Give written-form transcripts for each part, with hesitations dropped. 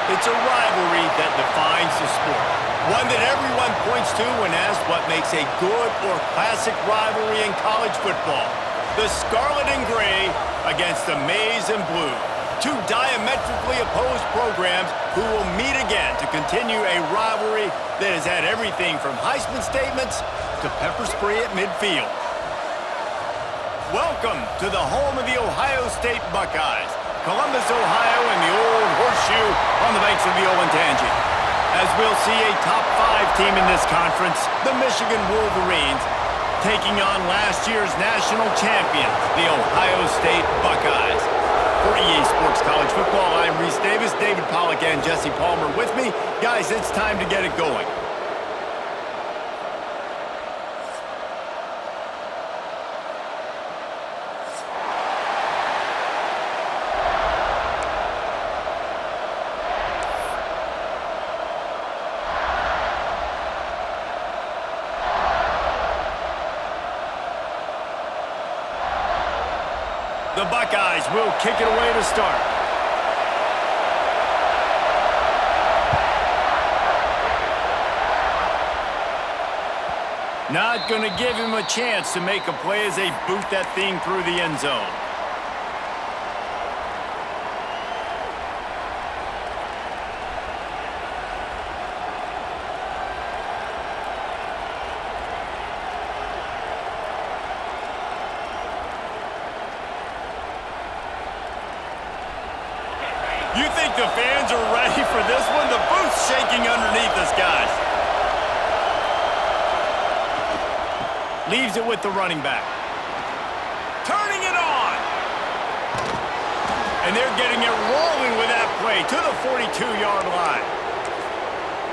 It's a rivalry that defines the sport. One that everyone points to when asked what makes a good or classic rivalry in college football. The Scarlet and Gray against the Maize and Blue. Two diametrically opposed programs who will meet again to continue a rivalry that has had everything from Heisman statements to pepper spray at midfield. Welcome to the home of the Ohio State Buckeyes. Columbus, Ohio, and the old horseshoe on the banks of the Olentangy. As we'll see a top 5 team in this conference, the Michigan Wolverines, taking on last year's national champions, the Ohio State Buckeyes. For EA Sports College Football, I'm Reese Davis, David Pollack, and Jesse Palmer with me. Guys, it's time to get it going. The Buckeyes will kick it away to start. Not going to give him a chance to make a play as they boot that thing through the end zone. You think the fans are ready for this one? The booth's shaking underneath us, guys. Leaves it with the running back. Turning it on. And they're getting it rolling with that play to the 42-yard line.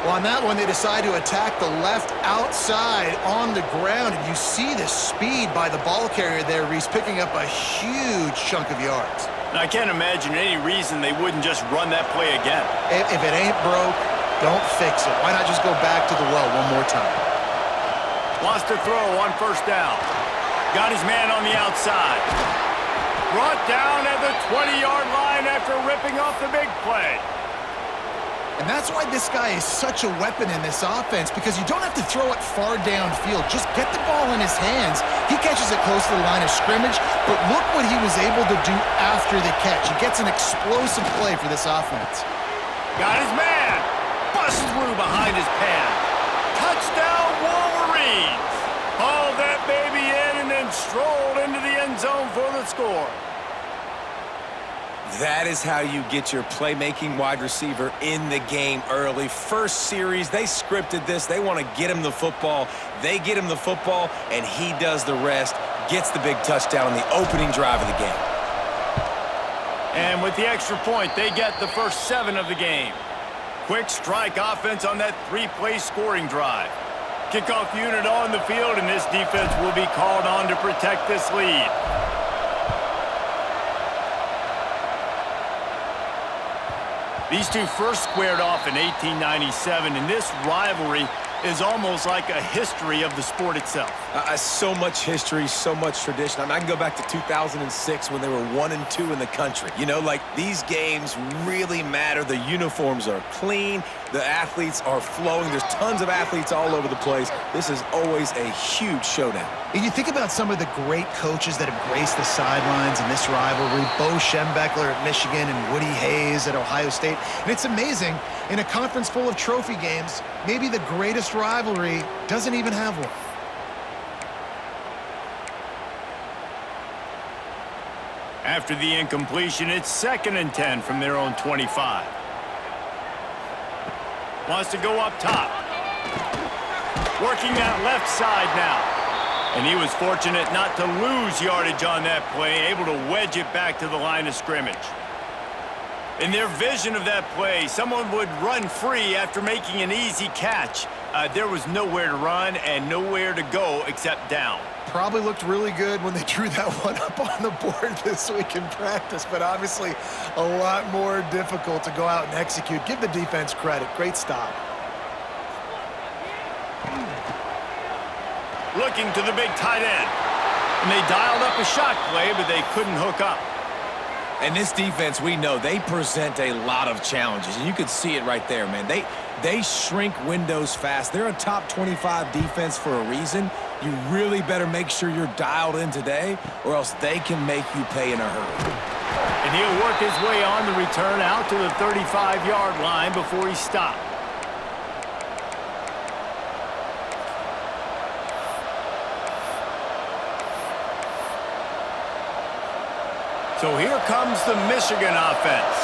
Well, on that one, they decide to attack the left outside on the ground, and you see the speed by the ball carrier there, Reese, picking up a huge chunk of yards. And I can't imagine any reason they wouldn't just run that play again. If it ain't broke, don't fix it. Why not just go back to the well one more time? Wants to throw on first down. Got his man on the outside. Brought down at the 20-yard line after ripping off the big play. And that's why this guy is such a weapon in this offense, because you don't have to throw it far downfield. Just get the ball in his hands. He catches it close to the line of scrimmage, but look what he was able to do after the catch. He gets an explosive play for this offense. Got his man. Bust through behind his pad. Touchdown, Wolverines. Hauled that baby in and then strolled into the end zone for the score. That is how you get your playmaking wide receiver in the game early. First series, they scripted this. They want to get him the football. They get him the football, and he does the rest. Gets the big touchdown on the opening drive of the game. And with the extra point, they get the first 7 of the game. Quick strike offense on that 3-play scoring drive. Kickoff unit on the field, and this defense will be called on to protect this lead. These two first squared off in 1897, and this rivalry is almost like a history of the sport itself. So much history, so much tradition. I mean, I can go back to 2006 when they were 1-2 in the country. You know, like, these games really matter. The uniforms are clean. The athletes are flowing. There's tons of athletes all over the place. This is always a huge showdown. And you think about some of the great coaches that have graced the sidelines in this rivalry. Bo Schembechler at Michigan and Woody Hayes at Ohio State. And it's amazing, in a conference full of trophy games, maybe the greatest rivalry doesn't even have one. After the incompletion, it's 2nd and 10 from their own 25. Wants to go up top. Working that left side now. And he was fortunate not to lose yardage on that play, able to wedge it back to the line of scrimmage. In their vision of that play, someone would run free after making an easy catch. There was nowhere to run and nowhere to go except down. Probably looked really good when they drew that one up on the board this week in practice, but obviously a lot more difficult to go out and execute. Give the defense credit. Great stop. Looking to the big tight end. And they dialed up a shot play, but they couldn't hook up. And this defense, we know, they present a lot of challenges. And you can see it right there, man. They shrink windows fast. They're a top 25 defense for a reason. You really better make sure you're dialed in today, or else they can make you pay in a hurry. And he'll work his way on the return out to the 35-yard line before he stopped. So here comes the Michigan offense.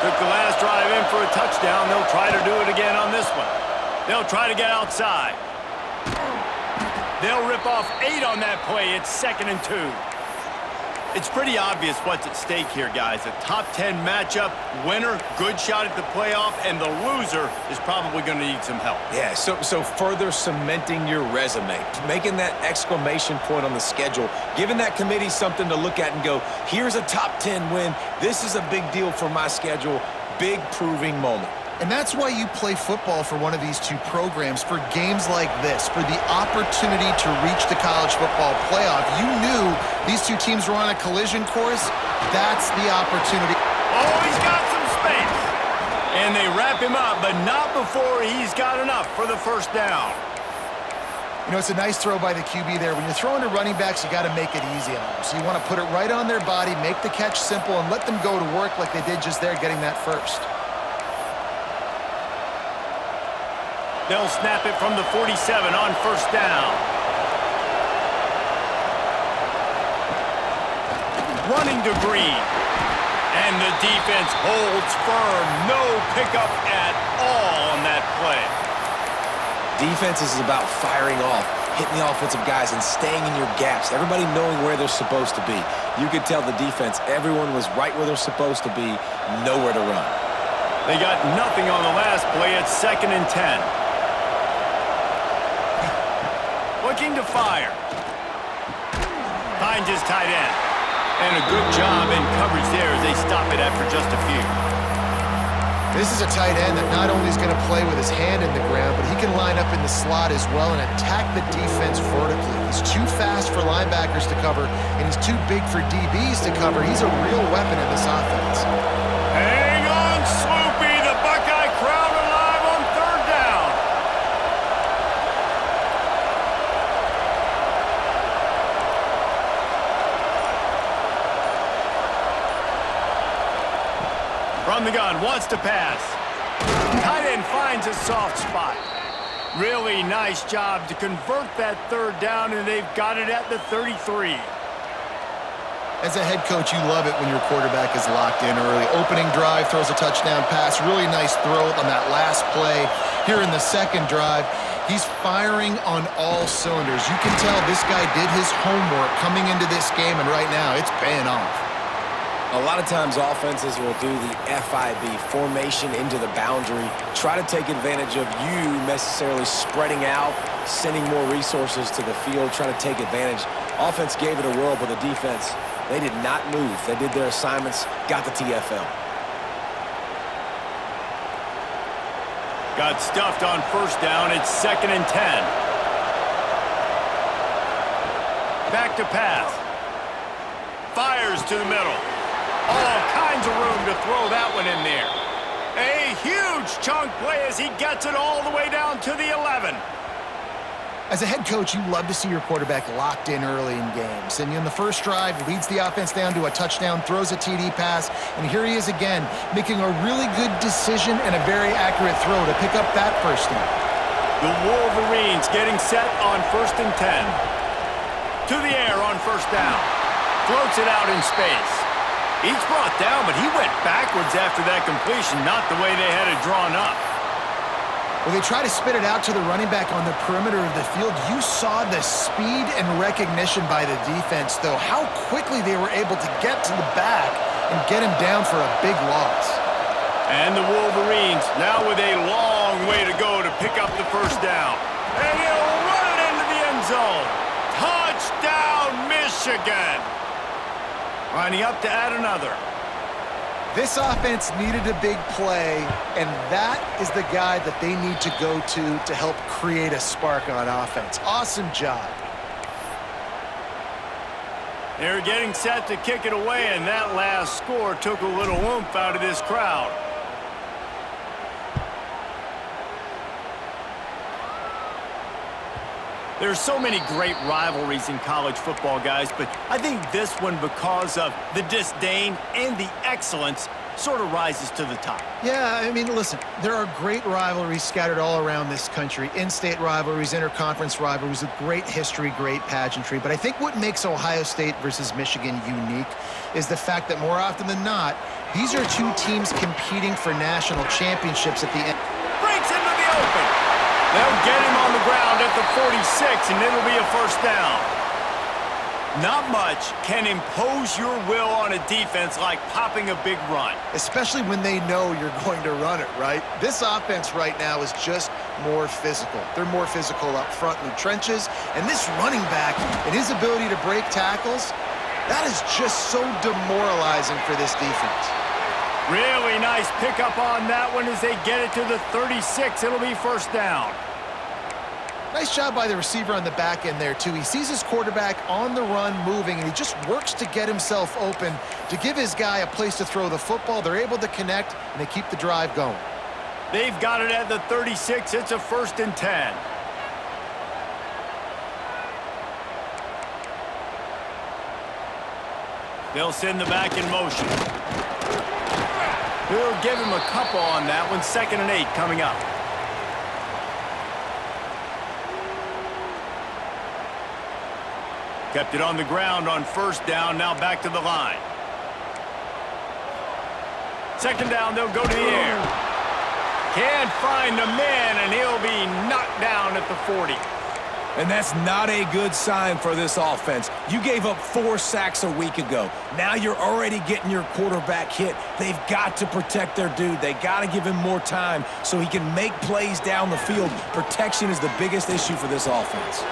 Took the last drive in for a touchdown. They'll try to do it again on this one. They'll try to get outside. They'll rip off 8 on that play. It's 2nd and 2. It's pretty obvious what's at stake here, guys. A top 10 matchup, winner, good shot at the playoff, and the loser is probably going to need some help. Yeah, so further cementing your resume, making that exclamation point on the schedule, giving that committee something to look at and go, here's a top 10 win. This is a big deal for my schedule. Big proving moment. And that's why you play football for one of these two programs, for games like this, for the opportunity to reach the college football playoff. You knew these two teams were on a collision course. That's the opportunity. Oh, he's got some space. And they wrap him up, but not before he's got enough for the first down. You know, it's a nice throw by the QB there. When you're throwing to running backs, you got to make it easy on them. So you want to put it right on their body, make the catch simple, and let them go to work like they did just there, getting that first. They'll snap it from the 47 on first down. Running to Green. And the defense holds firm. No pickup at all on that play. Defense is about firing off, hitting the offensive guys, and staying in your gaps. Everybody knowing where they're supposed to be. You could tell the defense, everyone was right where they're supposed to be, nowhere to run. They got nothing on the last play. It's 2nd and 10. Looking to fire. Finds his tight end. And a good job in coverage there as they stop it after just a few. This is a tight end that not only is going to play with his hand in the ground, but he can line up in the slot as well and attack the defense vertically. He's too fast for linebackers to cover, and he's too big for DBs to cover. He's a real weapon in this offense. Hang on, Sloopy. The Buckeye crowd alive on 3rd down. From the gun, wants to pass. Tight end finds a soft spot. Really nice job to convert that 3rd down, and they've got it at the 33. As a head coach, you love it when your quarterback is locked in early. Opening drive, throws a touchdown pass. Really nice throw on that last play. Here in the 2nd drive, he's firing on all cylinders. You can tell this guy did his homework coming into this game, and right now it's paying off. A lot of times offenses will do the FIB, formation into the boundary, try to take advantage of you necessarily spreading out, sending more resources to the field, trying to take advantage. Offense gave it a whirl, but the defense, they did not move. They did their assignments, got the TFL. Got stuffed on first down. It's 2nd and 10. Back to pass. Fires to the middle. All kinds of room to throw that one in there. A huge chunk play as he gets it all the way down to the 11. As a head coach, you love to see your quarterback locked in early in games. And in the first drive, leads the offense down to a touchdown, throws a TD pass, and here he is again, making a really good decision and a very accurate throw to pick up that first down. The Wolverines getting set on 1st and 10. To the air on first down. Floats it out in space. He's brought down, but he went backwards after that completion, not the way they had it drawn up. Well, they try to spit it out to the running back on the perimeter of the field. You saw the speed and recognition by the defense, though, how quickly they were able to get to the back and get him down for a big loss. And the Wolverines now with a long way to go to pick up the first down. And he'll run it into the end zone. Touchdown, Michigan! Lining up to add another. This offense needed a big play, and that is the guy that they need to go to help create a spark on offense. Awesome job. They're getting set to kick it away, and that last score took a little oomph out of this crowd. There's so many great rivalries in college football, guys, but I think this one, because of the disdain and the excellence, sort of rises to the top. Yeah, I mean, listen, there are great rivalries scattered all around this country. In-state rivalries, interconference rivalries with great history, great pageantry. But I think what makes Ohio State versus Michigan unique is the fact that more often than not, these are two teams competing for national championships at the end. Breaks into the open. They'll get him on the ground at the 46, and it'll be a first down. Not much can impose your will on a defense like popping a big run. Especially when they know you're going to run it, right? This offense right now is just more physical. They're more physical up front in the trenches. And this running back and his ability to break tackles, that is just so demoralizing for this defense. Really nice pickup on that one as they get it to the 36. It'll be first down. Nice job by the receiver on the back end there, too. He sees his quarterback on the run moving, and he just works to get himself open to give his guy a place to throw the football. They're able to connect, and they keep the drive going. They've got it at the 36. It's a 1st and 10. They'll send the back in motion. He'll give him a couple on that one. 2nd and 8 coming up. Kept it on the ground on 1st down, now back to the line. 2nd down, they'll go to the air. Can't find a man, and he'll be knocked down at the 40. And that's not a good sign for this offense. You gave up 4 sacks a week ago. Now you're already getting your quarterback hit. They've got to protect their dude. They got to give him more time so he can make plays down the field. Protection is the biggest issue for this offense.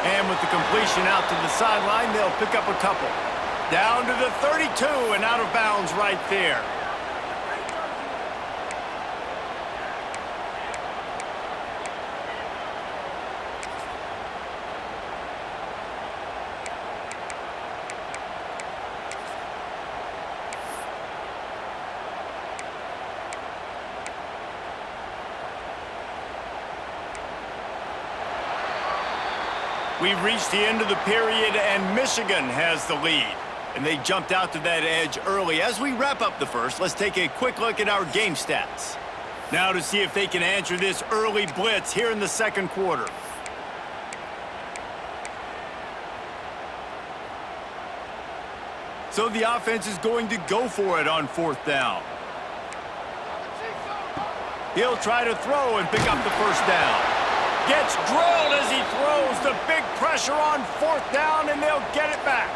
And with the completion out to the sideline, they'll pick up a couple. Down to the 32 and out of bounds right there. We've reached the end of the period, and Michigan has the lead. And they jumped out to that edge early. As we wrap up the first, let's take a quick look at our game stats. Now to see if they can answer this early blitz here in the 2nd quarter. So the offense is going to go for it on 4th down. He'll try to throw and pick up the 1st down. Gets drilled as he throws. The big pressure on 4th down, and they'll get it back.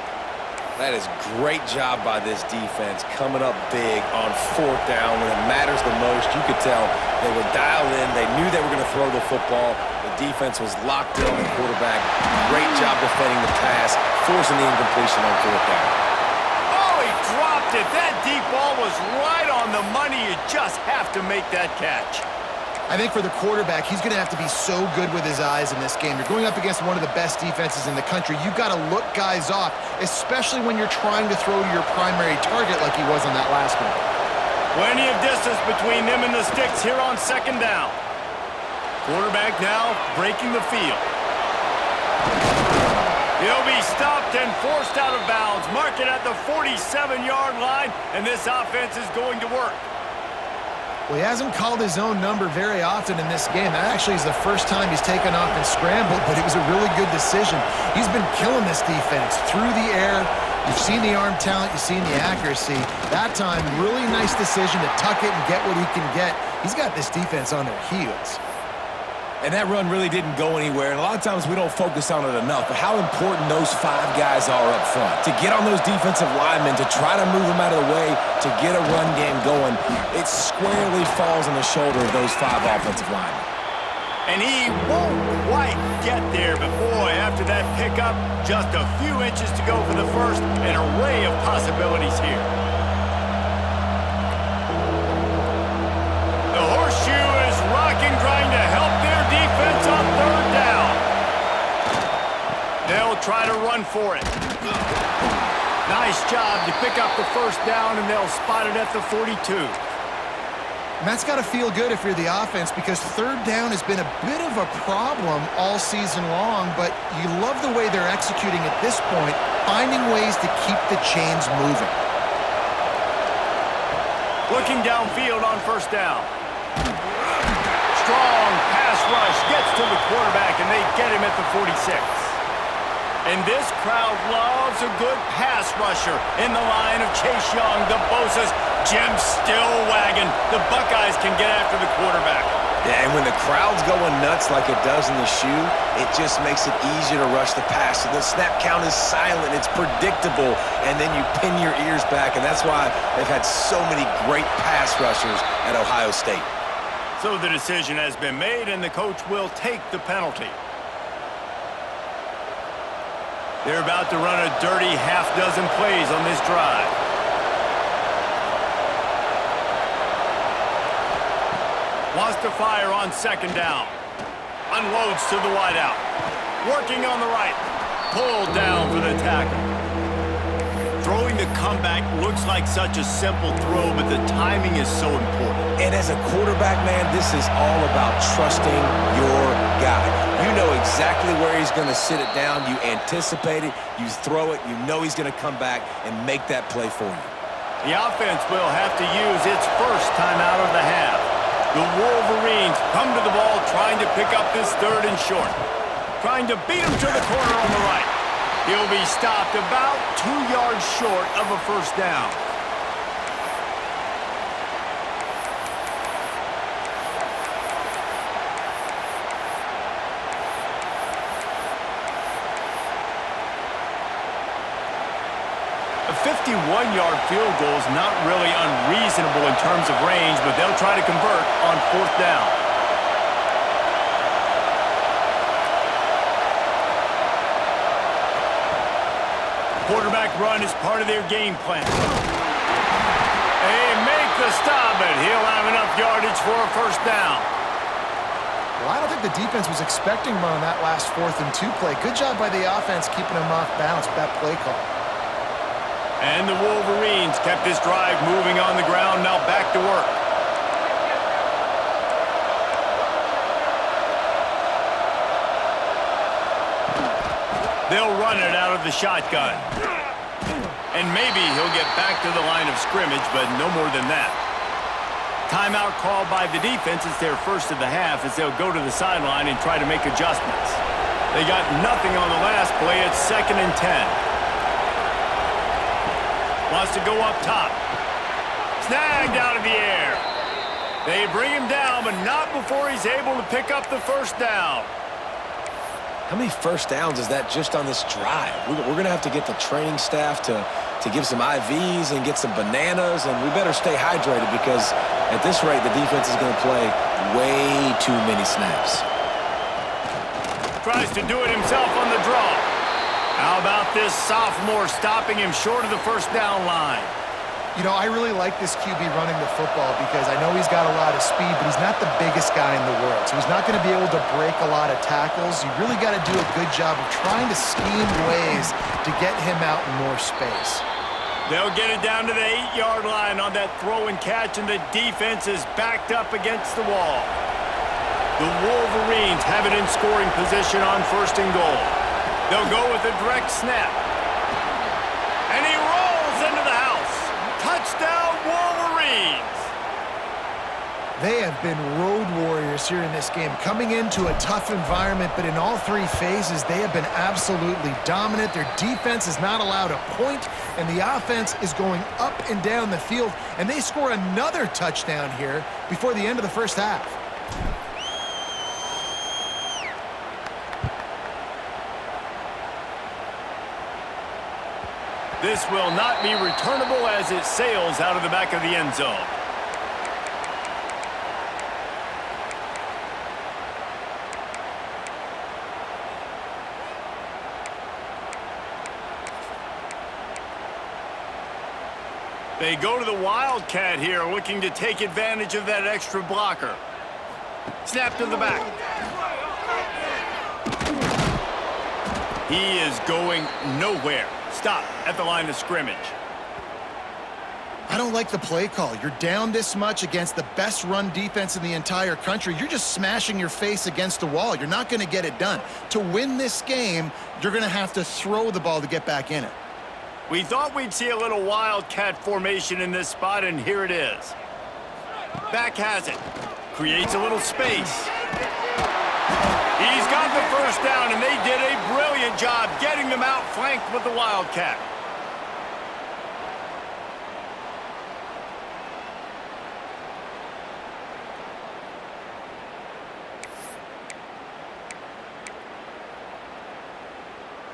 That is great job by this defense, coming up big on 4th down when it matters the most. You could tell they were dialed in. They knew they were going to throw the football. The defense was locked in on the quarterback. Great job defending the pass, forcing the incompletion on 4th down. Oh, he dropped it. That deep ball was right on the money. You just have to make that catch. I think for the quarterback, he's going to have to be so good with his eyes in this game. You're going up against one of the best defenses in the country. You've got to look guys off, especially when you're trying to throw to your primary target like he was on that last one. Plenty of distance between them and the sticks here on 2nd down. Quarterback now breaking the field. He'll be stopped and forced out of bounds. Mark it at the 47-yard line, and this offense is going to work. Well, he hasn't called his own number very often in this game. That actually is the first time he's taken off and scrambled, but it was a really good decision. He's been killing this defense through the air. You've seen the arm talent, you've seen the accuracy. That time, really nice decision to tuck it and get what he can get. He's got this defense on their heels. And that run really didn't go anywhere. And a lot of times we don't focus on it enough, but how important those 5 guys are up front. To get on those defensive linemen, to try to move them out of the way, to get a run game going, it squarely falls on the shoulder of those 5 offensive linemen. And he won't quite get there, but boy, after that pickup, just a few inches to go for the first, an array of possibilities here. The horseshoe is rocking, trying to help their defense on 3rd down. They'll try to run for it. Nice job to pick up the first down, and they'll spot it at the 42. And that's got to feel good if you're the offense, because third down has been a bit of a problem all season long, but you love the way they're executing at this point, finding ways to keep the chains moving. Looking downfield on first down. Strong pass rush gets to the quarterback, and they get him at the 46. And this crowd loves a good pass rusher in the line of Chase Young. The Bosa's Jim still wagging. The Buckeyes can get after the quarterback. Yeah, and when the crowd's going nuts like it does in the shoe, it just makes it easier to rush the pass. So the snap count is silent, it's predictable, and then you pin your ears back, and that's why they've had so many great pass rushers at Ohio State. So the decision has been made, and the coach will take the penalty. They're about to run a dirty half-dozen plays on this drive. Wants to fire on second down. Unloads to the wideout. Working on the right. Pulled down for the tackle. Throwing the comeback looks like such a simple throw, but the timing is so important. And as a quarterback, man, this is all about trusting your guy. You know exactly where he's going to sit it down. You anticipate it. You throw it. You know he's going to come back and make that play for you. The offense will have to use its first time out of the half. The Wolverines come to the ball trying to pick up this third and short. Trying to beat him to the corner on the right. He'll be stopped about 2 yards short of a first down. A 51-yard field goal is not really unreasonable in terms of range, but they'll try to convert on fourth down. Quarterback run is part of their game plan. They make the stop, but he'll have enough yardage for a first down. Well, I don't think the defense was expecting one on that last 4th and 2 play. Good job by the offense keeping them off balance with that play call. And the Wolverines kept this drive moving on the ground, now back to work. They'll run it out of the shotgun. And maybe he'll get back to the line of scrimmage, but no more than that. Timeout called by the defense. It's their first of the half as they'll go to the sideline and try to make adjustments. They got nothing on the last play. It's 2nd and 10. Wants to go up top. Snagged out of the air. They bring him down, but not before he's able to pick up the first down. How many first downs is that just on this drive? We're going to have to get the training staff to give some IVs and get some bananas, and we better stay hydrated because at this rate, the defense is going to play way too many snaps. Tries to do it himself on the draw. How about this sophomore stopping him short of the first down line? You know, I really like this QB running the football because I know he's got a lot of speed, but he's not the biggest guy in the world. So he's not going to be able to break a lot of tackles. You really got to do a good job of trying to scheme ways to get him out in more space. They'll get it down to the 8-yard line on that throw and catch, and the defense is backed up against the wall. The Wolverines have it in scoring position on 1st and goal. They'll go with a direct snap. And he rolls into the house. Touchdown, Wolverines! They have been road warriors here in this game, coming into a tough environment, but in all 3 phases, they have been absolutely dominant. Their defense is not allowed a point, and the offense is going up and down the field, and they score another touchdown here before the end of the first half. This will not be returnable as it sails out of the back of the end zone. They go to the Wildcat here, looking to take advantage of that extra blocker. Snap to the back. He is going nowhere. Stop at the line of scrimmage. I don't like the play call. You're down this much against the best run defense in the entire country. You're just smashing your face against the wall. You're not going to get it done. To win this game, you're going to have to throw the ball to get back in it. We thought we'd see a little wildcat formation in this spot, and here it is. Back has it. Creates a little space. He's got the first down, and they did a brilliant job getting them outflanked with the wildcat.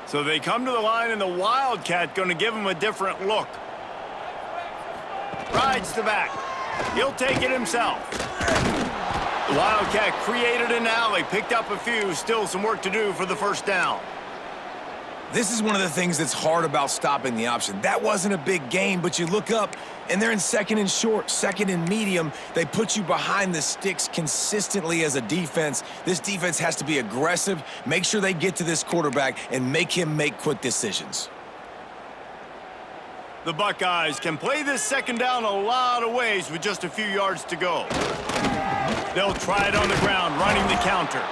So they come to the line, and the wildcat going to give them a different look. Rides the back. He'll take it himself. The wildcat created an alley, picked up a few, still some work to do for the first down. This is one of the things that's hard about stopping the option. That wasn't a big gain, but you look up, and they're in second and short, second and medium. They put you behind the sticks consistently as a defense. This defense has to be aggressive, make sure they get to this quarterback, and make him make quick decisions. The Buckeyes can play this second down a lot of ways with just a few yards to go. They'll try it on the ground, running the counter.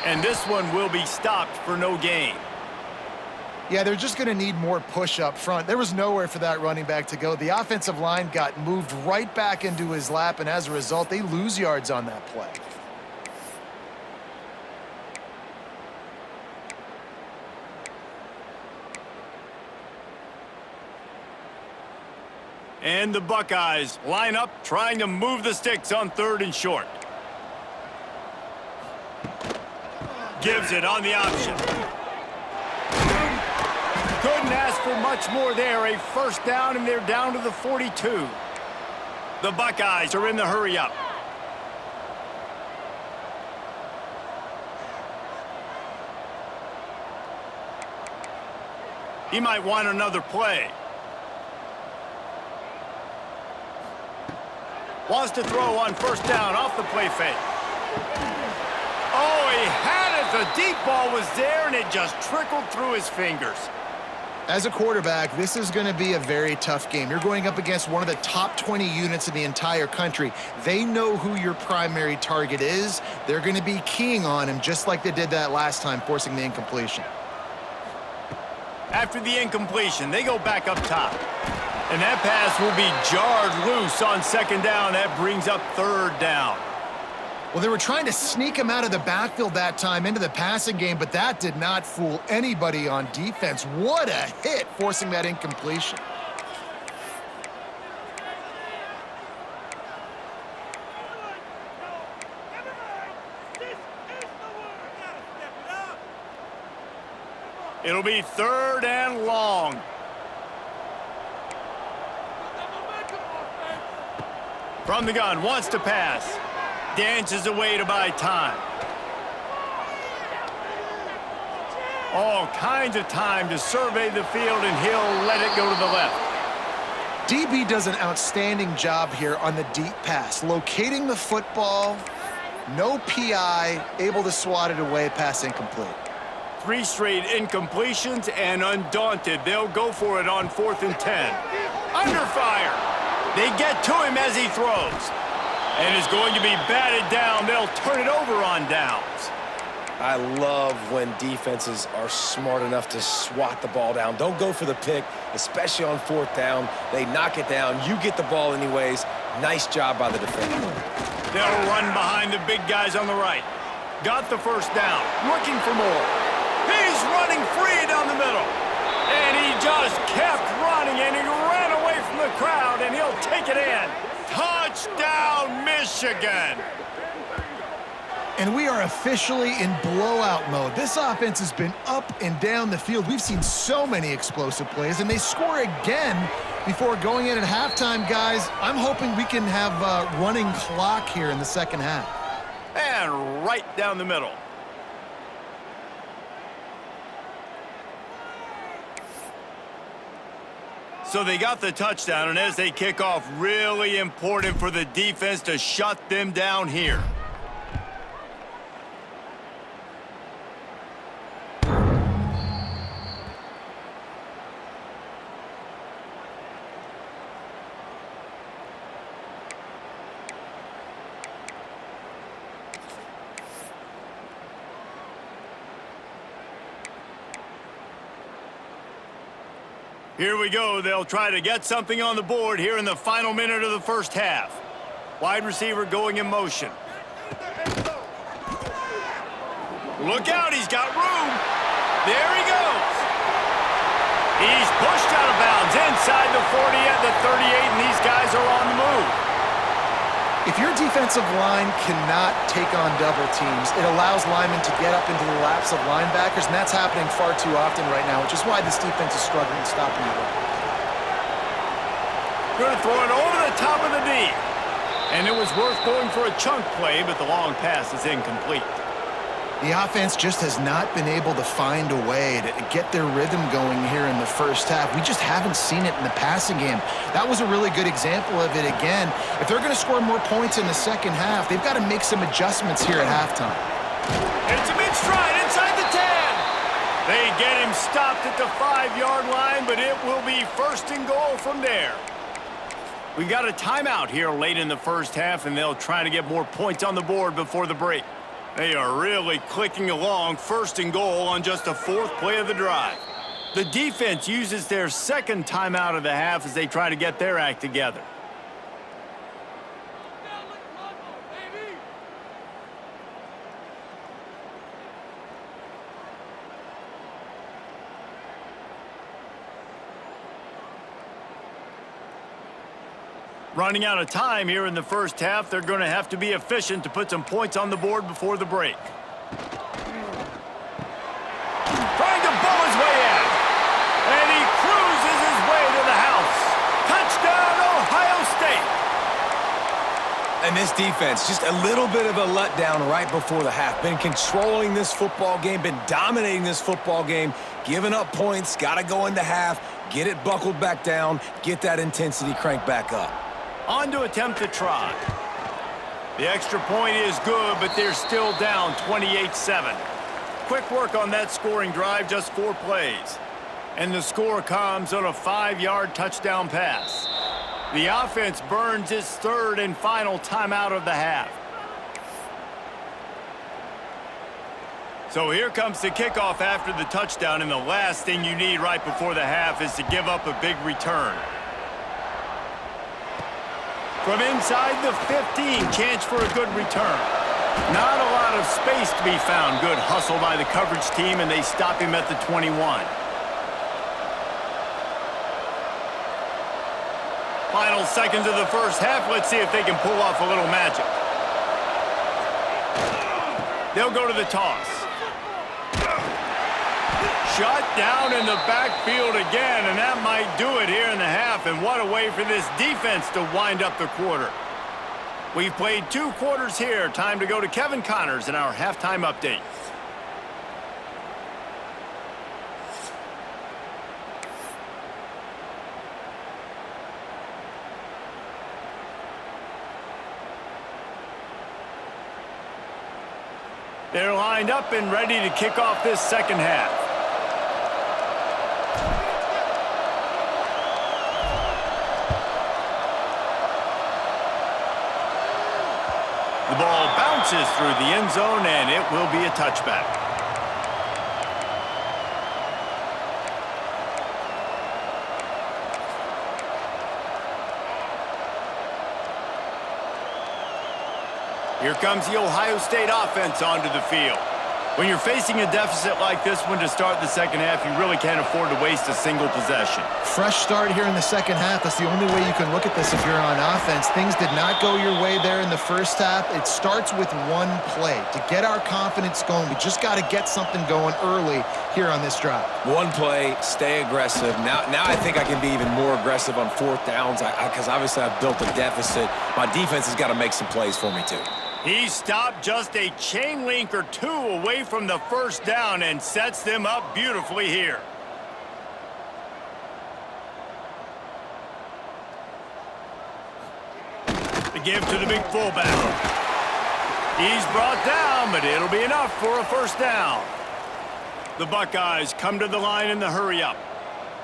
And this one will be stopped for no gain. Yeah, they're just going to need more push up front. There was nowhere for that running back to go. The offensive line got moved right back into his lap, and as a result, they lose yards on that play. And the Buckeyes line up, trying to move the sticks on third and short. Gives it on the option. Couldn't ask for much more there. A first down, and they're down to the 42. The Buckeyes are in the hurry-up. He might want another play. Wants to throw on first down off the play fake. Oh, he had it. The deep ball was there, and it just trickled through his fingers. As a quarterback, this is going to be a very tough game. You're going up against one of the top 20 units in the entire country. They know who your primary target is. They're going to be keying on him just like they did that last time, forcing the incompletion. After the incompletion, they go back up top. And that pass will be jarred loose on second down. That brings up third down. Well, they were trying to sneak him out of the backfield that time into the passing game, but that did not fool anybody on defense. What a hit, forcing that incompletion. It'll be third and long. From the gun, wants to pass. Dances away to buy time. All kinds of time to survey the field, and he'll let it go to the left. DB does an outstanding job here on the deep pass, locating the football, no PI, able to swat it away, pass incomplete. 3 straight incompletions, and undaunted, they'll go for it on 4th and 10. Under fire. They get to him as he throws. And is going to be batted down. They'll turn it over on downs. I love when defenses are smart enough to swat the ball down. Don't go for the pick, especially on 4th down. They knock it down. You get the ball anyways. Nice job by the defender. They'll run behind the big guys on the right. Got the first down. Looking for more. He's running free down the middle. And he just kept running, and he ran away from the crowd, and he'll take it in. Touchdown, Michigan! And we are officially in blowout mode. This offense has been up and down the field. We've seen so many explosive plays, and they score again before going in at halftime, guys. I'm hoping we can have a running clock here in the second half. And right down the middle. So they got the touchdown, and as they kick off, really important for the defense to shut them down here. Here we go. They'll try to get something on the board here in the final minute of the first half. Wide receiver going in motion. Look out, he's got room. There he goes. He's pushed out of bounds inside the 40 at the 38, and these guys are on the move. If your defensive line cannot take on double teams, it allows linemen to get up into the laps of linebackers, and that's happening far too often right now, which is why this defense is struggling stopping the run. Going to throw it over the top of the D. And it was worth going for a chunk play, but the long pass is incomplete. The offense just has not been able to find a way to get their rhythm going here in the first half. We just haven't seen it in the passing game. That was a really good example of it again. If they're going to score more points in the second half, they've got to make some adjustments here at halftime. It's a mid-stride inside the 10. They get him stopped at the 5-yard line, but it will be first and goal from there. We got a timeout here late in the first half, and they'll try to get more points on the board before the break. They are really clicking along, first and goal on just the 4th play of the drive. The defense uses their second timeout of the half as they try to get their act together. Running out of time here in the first half, they're going to have to be efficient to put some points on the board before the break. Trying to bow his way out. And he cruises his way to the house. Touchdown, Ohio State. And this defense, just a little bit of a letdown right before the half. Been controlling this football game, been dominating this football game, giving up points, got to go into half, get it buckled back down, get that intensity cranked back up. On to attempt the try. The extra point is good, but they're still down 28-7. Quick work on that scoring drive, just 4 plays. And the score comes on a 5-yard touchdown pass. The offense burns its 3rd and final timeout of the half. So here comes the kickoff after the touchdown, and the last thing you need right before the half is to give up a big return. From inside the 15, chance for a good return. Not a lot of space to be found. Good hustle by the coverage team, and they stop him at the 21. Final seconds of the first half. Let's see if they can pull off a little magic. They'll go to the toss. Shut down in the backfield again, and that might do it here in the half. And what a way for this defense to wind up the quarter. We've played 2 quarters here. Time to go to Kevin Connors in our halftime update. They're lined up and ready to kick off this second half. The ball bounces through the end zone, and it will be a touchback. Here comes the Ohio State offense onto the field. When you're facing a deficit like this one to start the second half, you really can't afford to waste a single possession. Fresh start here in the second half. That's the only way you can look at this if you're on offense. Things did not go your way there in the first half. It starts with one play. To get our confidence going, we just got to get something going early here on this drive. One play, stay aggressive. Now I think I can be even more aggressive on 4th downs because obviously I've built a deficit. My defense has got to make some plays for me too. He stopped just a chain link or 2 away from the first down and sets them up beautifully here. The give to the big fullback. He's brought down, but it'll be enough for a first down. The Buckeyes come to the line in the hurry-up.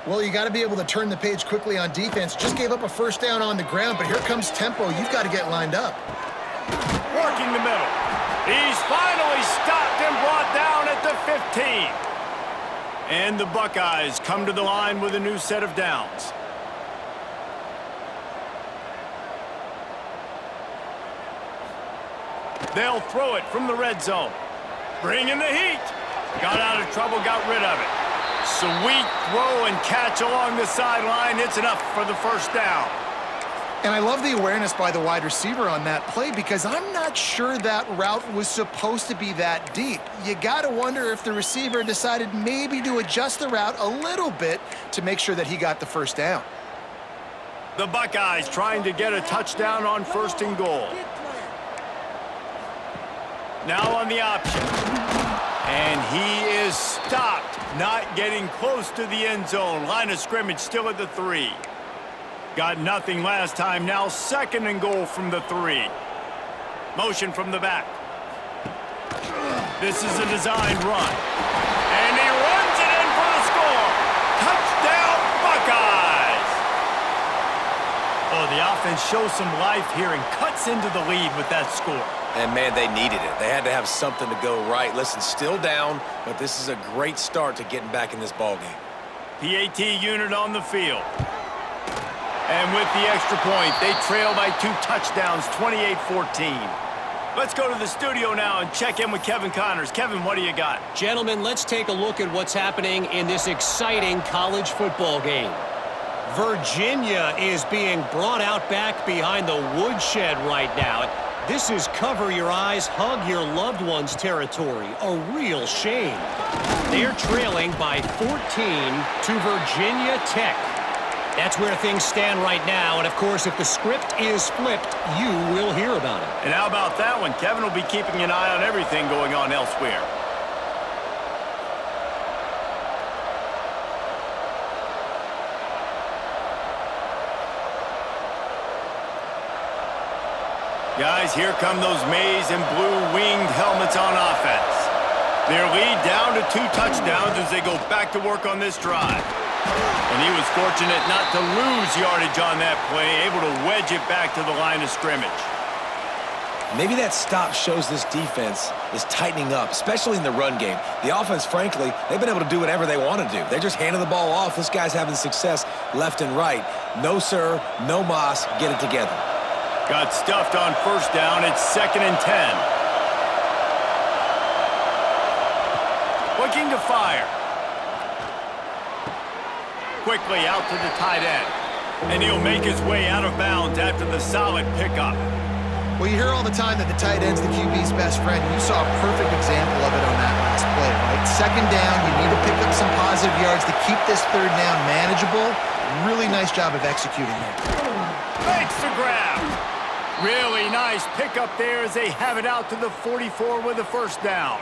Well, you got to be able to turn the page quickly on defense. Just gave up a first down on the ground, but here comes tempo. You've got to get lined up. Working the middle. He's finally stopped and brought down at the 15. And the Buckeyes come to the line with a new set of downs. They'll throw it from the red zone. Bring in the heat. Got out of trouble, got rid of it. Sweet throw and catch along the sideline. It's enough for the first down. And I love the awareness by the wide receiver on that play because I'm not sure that route was supposed to be that deep. You got to wonder if the receiver decided maybe to adjust the route a little bit to make sure that he got the first down. The Buckeyes trying to get a touchdown on 1st and goal. Now on the option. And he is stopped, not getting close to the end zone. Line of scrimmage still at the 3. Got nothing last time. Now 2nd and goal from the 3. Motion from the back. This is a designed run. And he runs it in for the score. Touchdown, Buckeyes! Oh, the offense shows some life here and cuts into the lead with that score. And, man, they needed it. They had to have something to go right. Listen, still down, but this is a great start to getting back in this ballgame. PAT unit on the field. And with the extra point, they trail by 2 touchdowns, 28-14. Let's go to the studio now and check in with Kevin Connors. Kevin, what do you got? Gentlemen, let's take a look at what's happening in this exciting college football game. Virginia is being brought out back behind the woodshed right now. This is cover your eyes, hug your loved ones territory. A real shame. They're trailing by 14 to Virginia Tech. That's where things stand right now. And, of course, if the script is flipped, you will hear about it. And how about that one? Kevin will be keeping an eye on everything going on elsewhere. Guys, here come those maize and blue winged helmets on offense. Their lead down to 2 touchdowns as they go back to work on this drive. And he was fortunate not to lose yardage on that play, able to wedge it back to the line of scrimmage. Maybe that stop shows this defense is tightening up, especially in the run game. The offense, frankly, they've been able to do whatever they want to do. They're just handing the ball off. This guy's having success left and right. No, sir, no mas, get it together. Got stuffed on 1st down. It's 2nd and 10. Looking to fire. Quickly out to the tight end. And he'll make his way out of bounds after the solid pickup. Well, you hear all the time that the tight end's the QB's best friend. You saw a perfect example of it on that last play, right? 2nd down, you need to pick up some positive yards to keep this 3rd down manageable. Really nice job of executing it. Makes the grab. Really nice pickup there as they have it out to the 44 with the 1st down.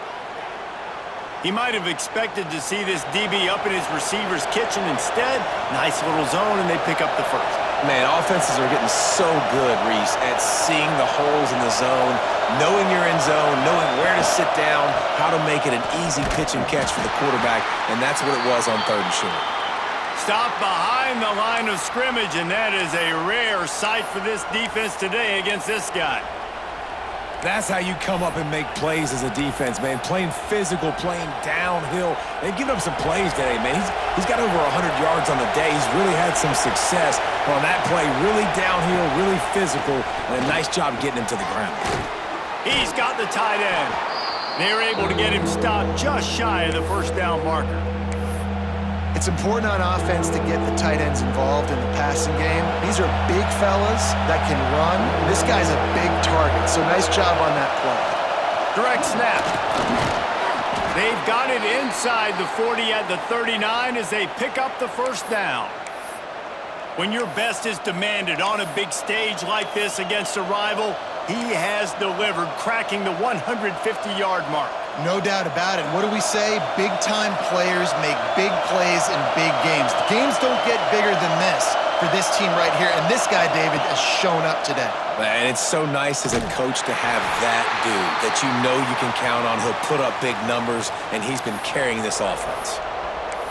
He might have expected to see this DB up in his receiver's kitchen. Instead, nice little zone, and they pick up the 1st. Man, offenses are getting so good, Reese, at seeing the holes in the zone, knowing you're in zone, knowing where to sit down, how to make it an easy pitch and catch for the quarterback, and that's what it was on 3rd and short. Stop behind the line of scrimmage, and that is a rare sight for this defense today against this guy. That's how you come up and make plays as a defense, man. Playing physical, playing downhill. They've given up some plays today, man. He's got over 100 yards on the day. He's really had some success on that play. Really downhill, really physical, and a nice job getting him to the ground. He's got the tight end. They're able to get him stopped just shy of the 1st down marker. It's important on offense to get the tight ends involved in the passing game. These are big fellas that can run. This guy's a big target, so nice job on that play. Direct snap. They've got it inside the 40 at the 39 as they pick up the 1st down. When your best is demanded on a big stage like this against a rival, he has delivered, cracking the 150-yard mark. No doubt about it. What do we say? Big-time players make big plays in big games. The games don't get bigger than this for this team right here, and this guy, David, has shown up today. And it's so nice as a coach to have that dude that you know you can count on. He'll put up big numbers, and he's been carrying this offense.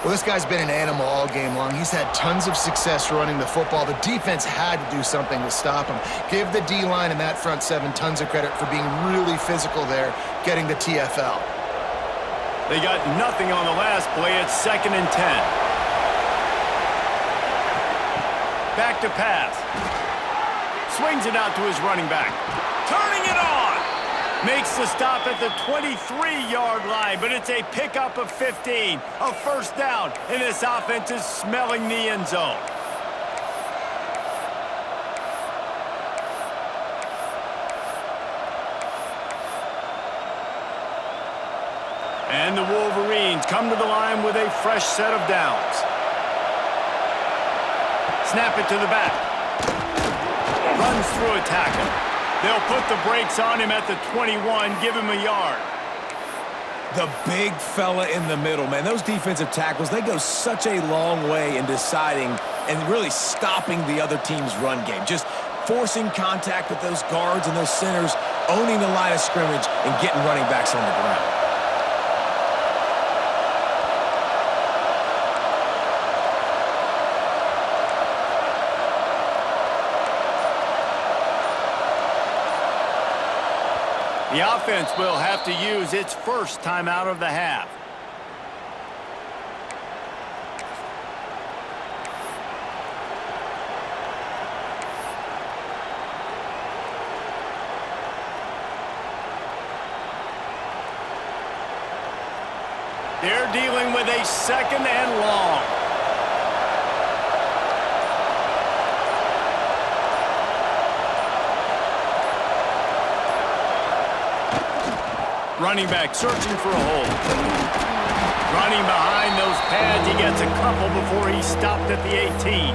Well, this guy's been an animal all game long. He's had tons of success running the football. The defense had to do something to stop him. Give the D-line and that front 7 tons of credit for being really physical there, getting the TFL. They got nothing on the last play. It's 2nd and 10. Back to pass. Swings it out to his running back. Turning it on. Makes the stop at the 23-yard line, but it's a pickup of 15. A first down, and this offense is smelling the end zone. And the Wolverines come to the line with a fresh set of downs. Snap it to the back. Runs through a tackle. They'll put the brakes on him at the 21, give him a yard. The big fella in the middle, man. Those defensive tackles, they go such a long way in deciding and really stopping the other team's run game. Just forcing contact with those guards and those centers, owning the line of scrimmage, and getting running backs on the ground. The offense will have to use its first timeout of the half. They're dealing with a 2nd and long. Running back searching for a hole. Running behind those pads, he gets a couple before he stopped at the 18.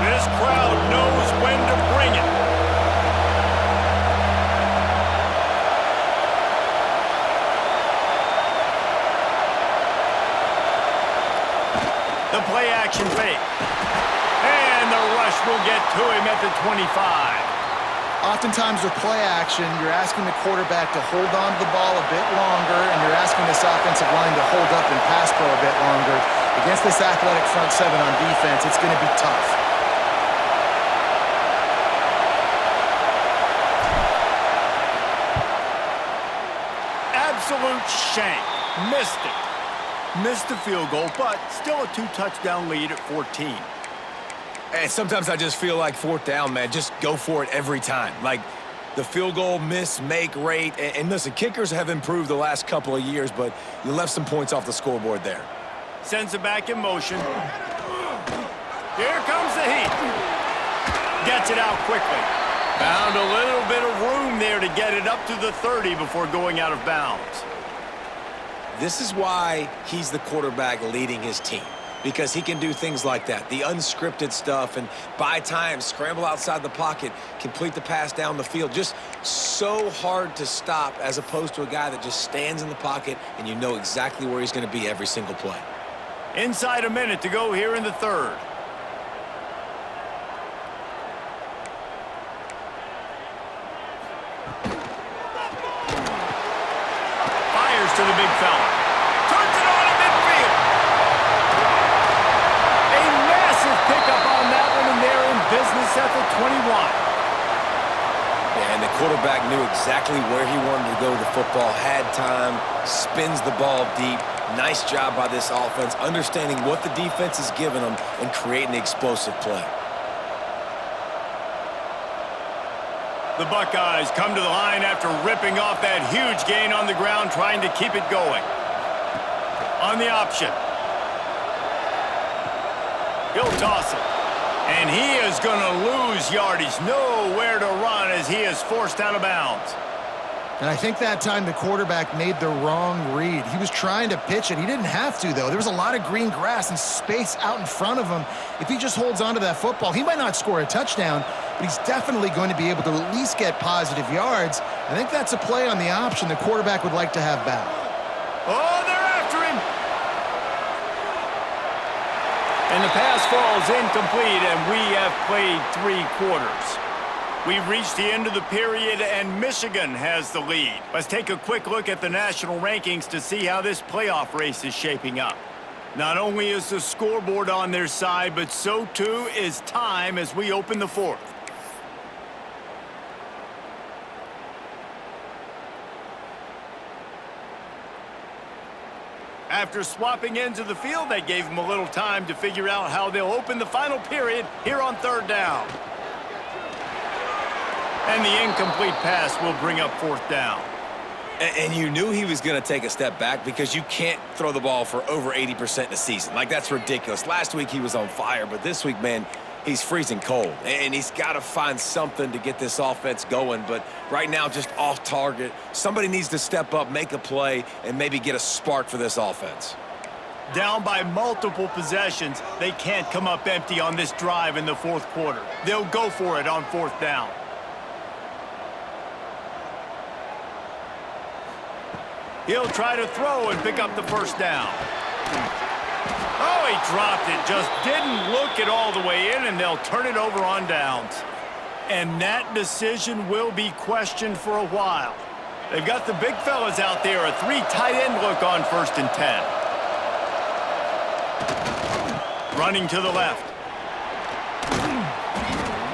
This crowd knows when to bring it. The play action fake. And the rush will get to him at the 25. Oftentimes with play action, you're asking the quarterback to hold on to the ball a bit longer, and you're asking this offensive line to hold up and pass pro a bit longer. Against this athletic front seven on defense, it's going to be tough. Absolute shank. Missed it. Missed the field goal, but still a 2-touchdown lead at 14. And sometimes I just feel like 4th down, man. Just go for it every time. Like the field goal miss-make rate. And listen, kickers have improved the last couple of years, but you left some points off the scoreboard there. Sends it back in motion. Here comes the heat. Gets it out quickly. Found a little bit of room there to get it up to the 30 before going out of bounds. This is why he's the quarterback leading his team. Because he can do things like that, the unscripted stuff, and buy time, scramble outside the pocket, complete the pass down the field. Just so hard to stop as opposed to a guy that just stands in the pocket and you know exactly where he's going to be every single play. Inside a minute to go here in the 3rd. Fires to the big fella. Turns it on in midfield. A massive pickup on that one, and they're in business at the 21. Yeah, and the quarterback knew exactly where he wanted to go with the football, had time, spins the ball deep. Nice job by this offense, understanding what the defense is giving them and creating the explosive play. The Buckeyes come to the line after ripping off that huge gain on the ground, trying to keep it going. On the option. He'll toss it. And he is going to lose yardage. Nowhere to run as he is forced out of bounds. And I think that time the quarterback made the wrong read. He was trying to pitch it. He didn't have to, though. There was a lot of green grass and space out in front of him. If he just holds on to that football, he might not score a touchdown, but he's definitely going to be able to at least get positive yards. I think that's a play on the option the quarterback would like to have back. Oh, they're after him. And the pass falls incomplete, and we have played 3 quarters. We've reached the end of the period, and Michigan has the lead. Let's take a quick look at the national rankings to see how this playoff race is shaping up. Not only is the scoreboard on their side, but so too is time as we open the 4th. After swapping ends of the field, they gave him a little time to figure out how they'll open the final period here on third down. And the incomplete pass will bring up fourth down. And you knew he was going to take a step back because you can't throw the ball for over 80% in a season. Like, that's ridiculous. Last week he was on fire, but this week, man, he's freezing cold. And he's got to find something to get this offense going. But right now, just off target. Somebody needs to step up, make a play, and maybe get a spark for this offense. Down by multiple possessions, they can't come up empty on this drive in the fourth quarter. They'll go for it on fourth down. He'll try to throw and pick up the first down. Oh, he dropped it. Just didn't look it all the way in, and they'll turn it over on downs. And that decision will be questioned for a while. They've got the big fellas out there, a 3 tight end look on 1st and 10. Running to the left.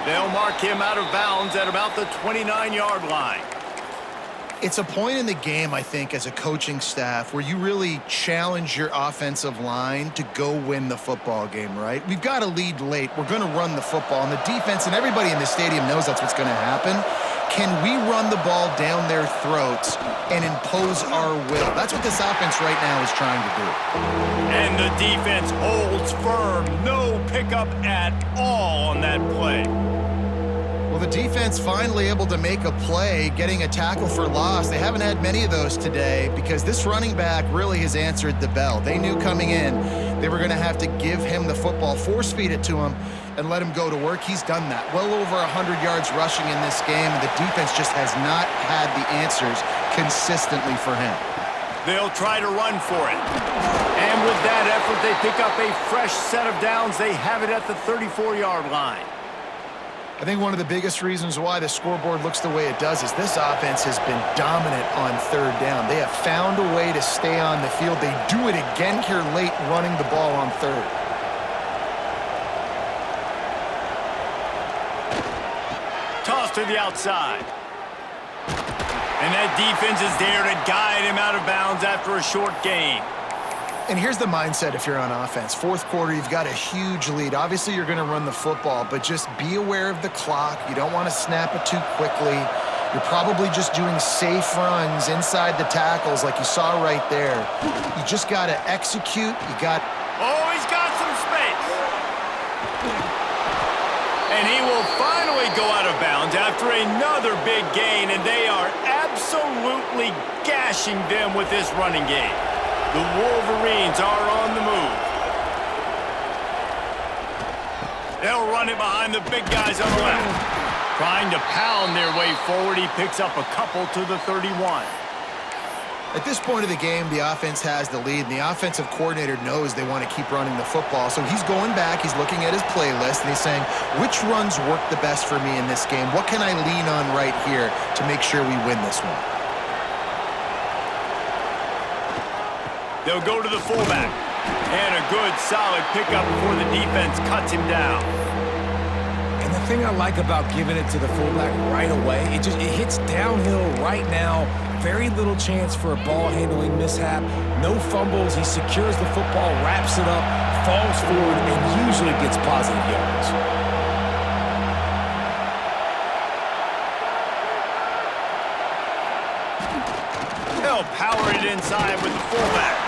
They'll mark him out of bounds at about the 29-yard line. It's a point in the game, I think, as a coaching staff where you really challenge your offensive line to go win the football game, right? We've got to lead late. We're going to run the football. And the defense and everybody in the stadium knows that's what's going to happen. Can we run the ball down their throats and impose our will? That's what this offense right now is trying to do. And the defense holds firm. No pickup at all on that play. Well, the defense finally able to make a play, getting a tackle for loss. They haven't had many of those today because this running back really has answered the bell. They knew coming in they were going to have to give him the football, force feed it to him, and let him go to work. He's done that. Well over 100 yards rushing in this game. The defense just has not had the answers consistently for him. They'll try to run for it. And with that effort, they pick up a fresh set of downs. They have it at the 34-yard line. I think one of the biggest reasons why the scoreboard looks the way it does is this offense has been dominant on third down. They have found a way to stay on the field. They do it again here late, running the ball on third. Toss to the outside. And that defense is there to guide him out of bounds after a short gain. And here's the mindset if you're on offense. Fourth quarter, you've got a huge lead. Obviously, you're going to run the football, but just be aware of the clock. You don't want to snap it too quickly. You're probably just doing safe runs inside the tackles like you saw right there. You just got to execute. Oh, he's got some space. And he will finally go out of bounds after another big gain, and they are absolutely gashing them with this running game. The Wolverines are on the move. They'll run it behind the big guys on the left. Trying to pound their way forward, he picks up a couple to the 31. At this point of the game, the offense has the lead, and the offensive coordinator knows they want to keep running the football. So he's going back, he's looking at his playlist, and he's saying, which runs work the best for me in this game? What can I lean on right here to make sure we win this one? They'll go to the fullback. And a good, solid pickup before the defense cuts him down. And the thing I like about giving it to the fullback right away, it hits downhill right now. Very little chance for a ball handling mishap. No fumbles. He secures the football, wraps it up, falls forward, and usually gets positive yards. They'll power it inside with the fullback.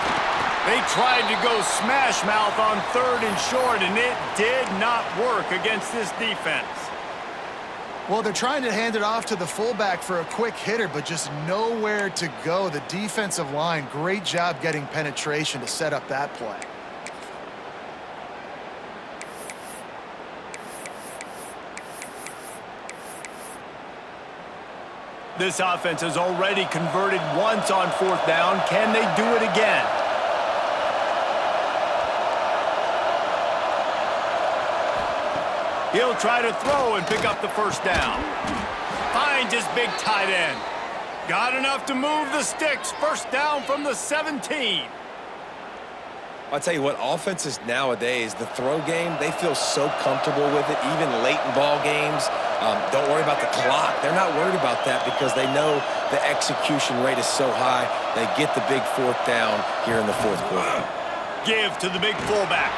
They tried to go smash mouth on third and short, and it did not work against this defense. Well, they're trying to hand it off to the fullback for a quick hitter, but just nowhere to go. The defensive line, great job getting penetration to set up that play. This offense has already converted once on fourth down. Can they do it again? He'll try to throw and pick up the first down. Finds his big tight end. Got enough to move the sticks. First down from the 17. I'll tell you what, offenses nowadays, the throw game, they feel so comfortable with it, even late in ball games. Don't worry about the clock. They're not worried about that because they know the execution rate is so high. They get the big fourth down here in the fourth quarter. Give to the big fullback.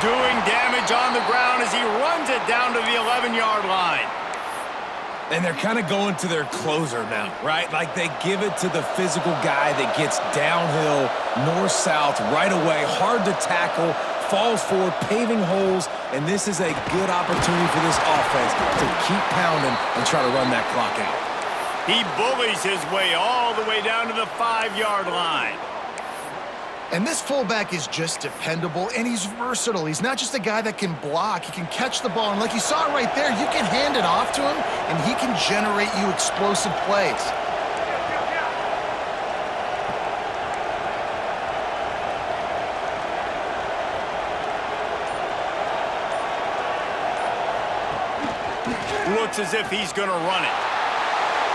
Doing damage on the ground as he runs it down to the 11-yard line. And they're kind of going to their closer now, right? Like they give it to the physical guy that gets downhill, north-south, right away, hard to tackle, falls forward, paving holes, and this is a good opportunity for this offense to keep pounding and try to run that clock out. He bullies his way all the way down to the 5-yard line. And this fullback is just dependable, and he's versatile. He's not just a guy that can block. He can catch the ball, and like you saw right there, you can hand it off to him, and he can generate you explosive plays. Looks as if he's going to run it.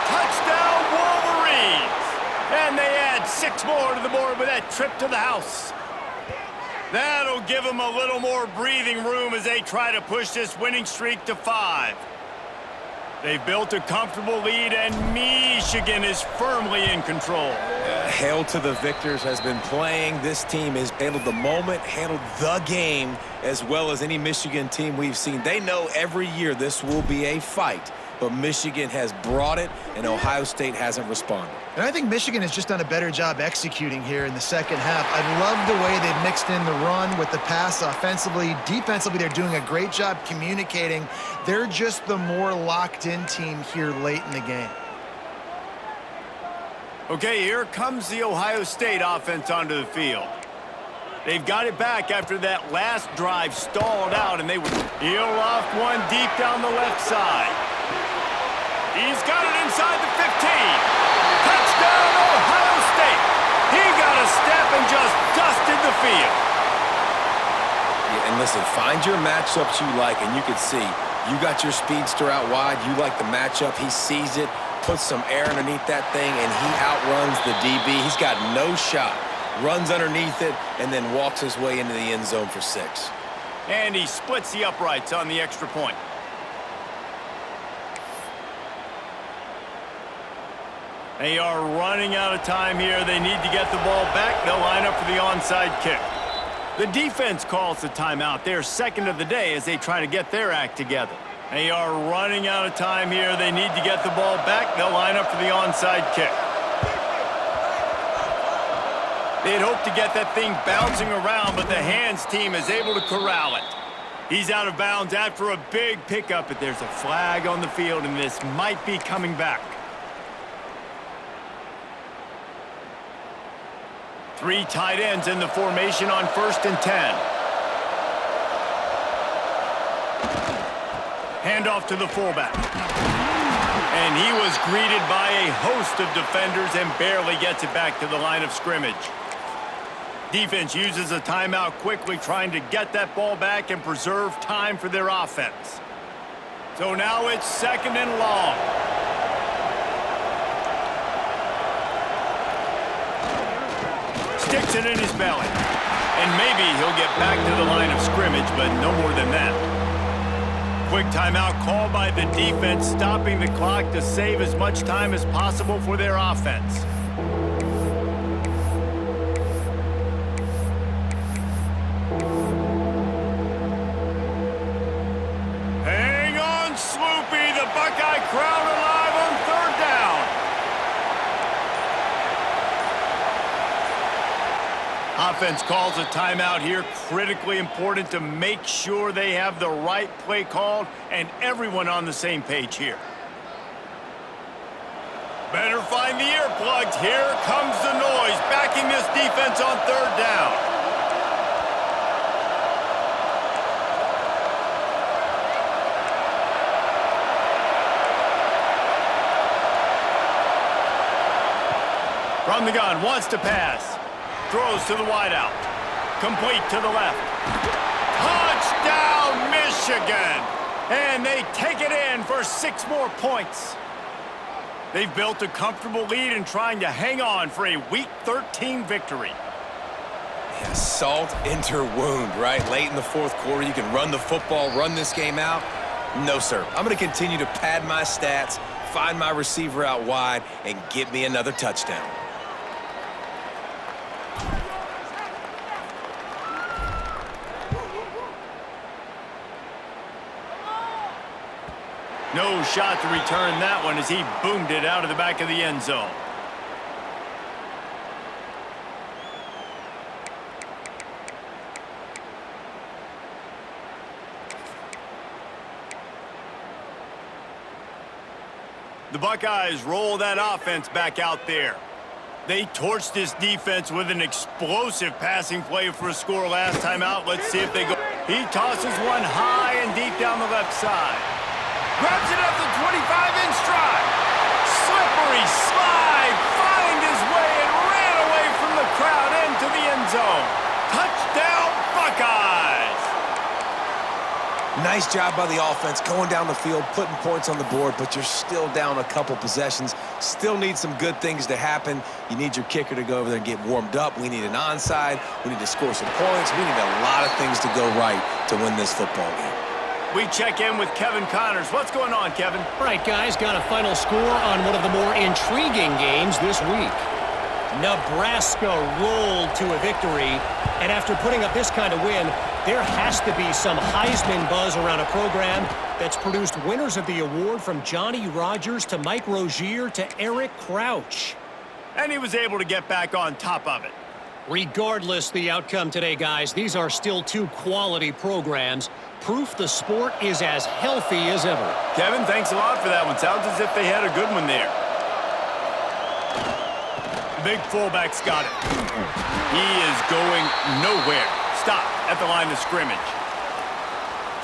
Touchdown, Wolverines! And they add 6 more to the board with that trip to the house. That'll give them a little more breathing room as they try to push this winning streak to 5. They've built a comfortable lead, and Michigan is firmly in control. Hail to the victors has been playing. This team has handled the moment, handled the game as well as any Michigan team we've seen. They know every year this will be a fight, but Michigan has brought it, and Ohio State hasn't responded. And I think Michigan has just done a better job executing here in the second half. I love the way they've mixed in the run with the pass offensively. Defensively, they're doing a great job communicating. They're just the more locked-in team here late in the game. Okay, here comes the Ohio State offense onto the field. They've got it back after that last drive stalled out, and they would heel off one deep down the left side. He's got it inside the 15. Touchdown, Ohio State. He got a step and just dusted the field. Yeah, and listen, find your matchups you like, and you can see you got your speedster out wide. You like the matchup. He sees it, puts some air underneath that thing, and he outruns the DB. He's got no shot. Runs underneath it, and then walks his way into the end zone for 6. And he splits the uprights on the extra point. They are running out of time here. They need to get the ball back. They'll line up for the onside kick. The defense calls the timeout. They're second of the day as they try to get their act together. They are running out of time here. They need to get the ball back. They'll line up for the onside kick. They'd hoped to get that thing bouncing around, but the hands team is able to corral it. He's out of bounds after a big pickup, but there's a flag on the field, and this might be coming back. 3 tight ends in the formation on 1st and 10. Handoff to the fullback. And he was greeted by a host of defenders and barely gets it back to the line of scrimmage. Defense uses a timeout quickly, trying to get that ball back and preserve time for their offense. So now it's 2nd and long. Sticks it in his belly. And maybe he'll get back to the line of scrimmage, but no more than that. Quick timeout called by the defense, stopping the clock to save as much time as possible for their offense. Hang on, Sloopy, the Buckeye crowd alive on 3rd down. Offense calls a timeout here. Critically important to make sure they have the right play called and everyone on the same page here. Better find the earplugs. Here comes the noise, backing this defense on 3rd down. From the gun, wants to pass. Throws to the wideout. Complete to the left. Touchdown, Michigan! And they take it in for 6 more points. They've built a comfortable lead and trying to hang on for a Week 13 victory. Yeah, salt into wound, right? Late in the fourth quarter, you can run the football, run this game out. No, sir. I'm going to continue to pad my stats, find my receiver out wide, and get me another touchdown. No shot to return that one as he boomed it out of the back of the end zone. The Buckeyes roll that offense back out there. They torched this defense with an explosive passing play for a score last time out. Let's see if they go. He tosses one high and deep down the left side. Grabs it up the 25-inch stride. Slippery slide. Find his way and ran away from the crowd into the end zone. Touchdown, Buckeyes! Nice job by the offense going down the field, putting points on the board, but you're still down a couple possessions. Still need some good things to happen. You need your kicker to go over there and get warmed up. We need an onside. We need to score some points. We need a lot of things to go right to win this football game. We check in with Kevin Connors. What's going on, Kevin? All right, guys, got a final score on one of the more intriguing games this week. Nebraska rolled to a victory, and after putting up this kind of win, there has to be some Heisman buzz around a program that's produced winners of the award from Johnny Rodgers to Mike Rozier to Eric Crouch. And he was able to get back on top of it. Regardless the outcome today, guys, these are still two quality programs. Proof the sport is as healthy as ever. Kevin, thanks a lot for that one. Sounds as if they had a good one there. The big fullback's got it. He is going nowhere. Stop at the line of scrimmage.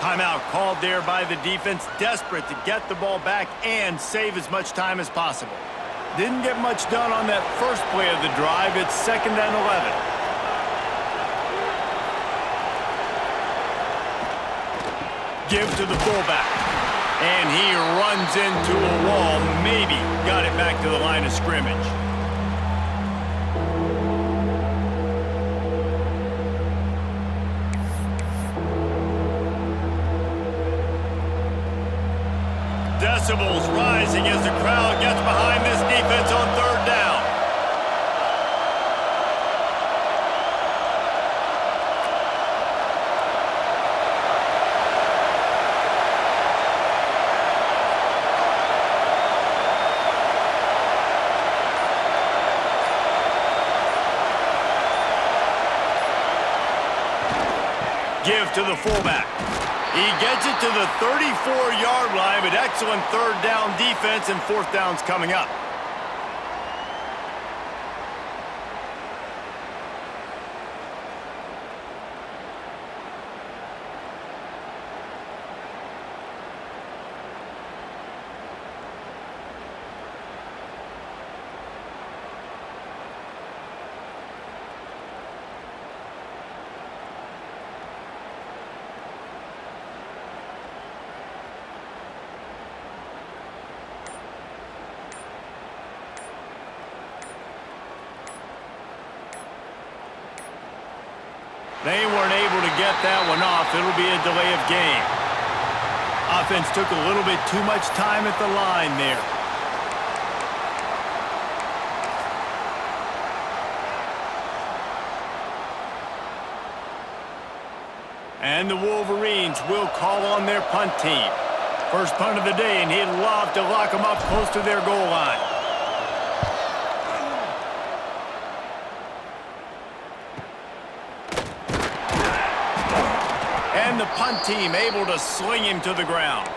Timeout called there by the defense, desperate to get the ball back and save as much time as possible. Didn't get much done on that first play of the drive. It's 2nd and 11. Give to the fullback. And he runs into a wall. Maybe got it back to the line of scrimmage. Decibels rising as the crowd gets behind this defense on 3rd down. Give to the fullback. He gets it to the 34-yard line, but excellent 3rd down defense, and 4th down's coming up. They weren't able to get that one off. It'll be a delay of game. Offense took a little bit too much time at the line there. And the Wolverines will call on their punt team. First punt of the day, and he'd love to lock them up close to their goal line. And the punt team able to sling him to the ground.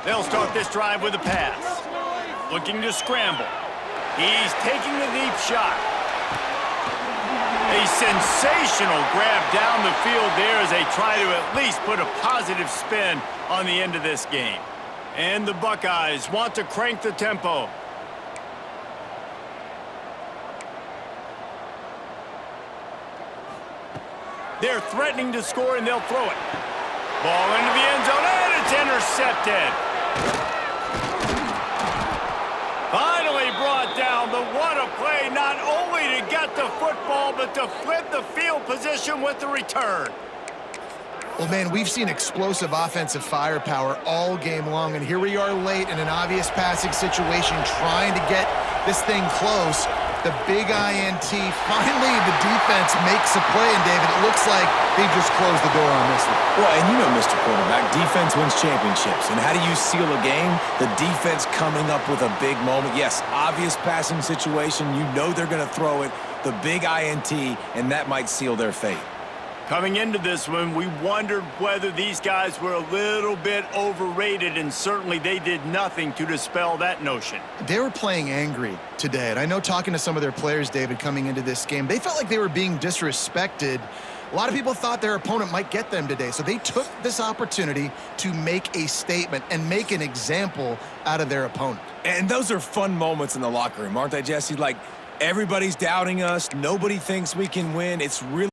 They'll start this drive with a pass. Looking to scramble. He's taking the deep shot. A sensational grab down the field there as they try to at least put a positive spin on the end of this game. And the Buckeyes want to crank the tempo. They're threatening to score, and they'll throw it. Ball into the end zone, and it's intercepted. Finally brought down, but what a play, not only to get the football, but to flip the field position with the return. Well, man, we've seen explosive offensive firepower all game long, and here we are late in an obvious passing situation trying to get this thing close. The big INT, finally the defense makes a play, and David, it looks like they just closed the door on this one. Well, and you know, Mr. Quarterback, defense wins championships. And how do you seal a game? The defense coming up with a big moment. Yes, obvious passing situation. You know they're going to throw it. The big INT, and that might seal their fate. Coming into this one, we wondered whether these guys were a little bit overrated, and certainly they did nothing to dispel that notion. They were playing angry today, and I know talking to some of their players, David, coming into this game, they felt like they were being disrespected. A lot of people thought their opponent might get them today, so they took this opportunity to make a statement and make an example out of their opponent. And those are fun moments in the locker room, aren't they, Jesse? Like, everybody's doubting us. Nobody thinks we can win. It's really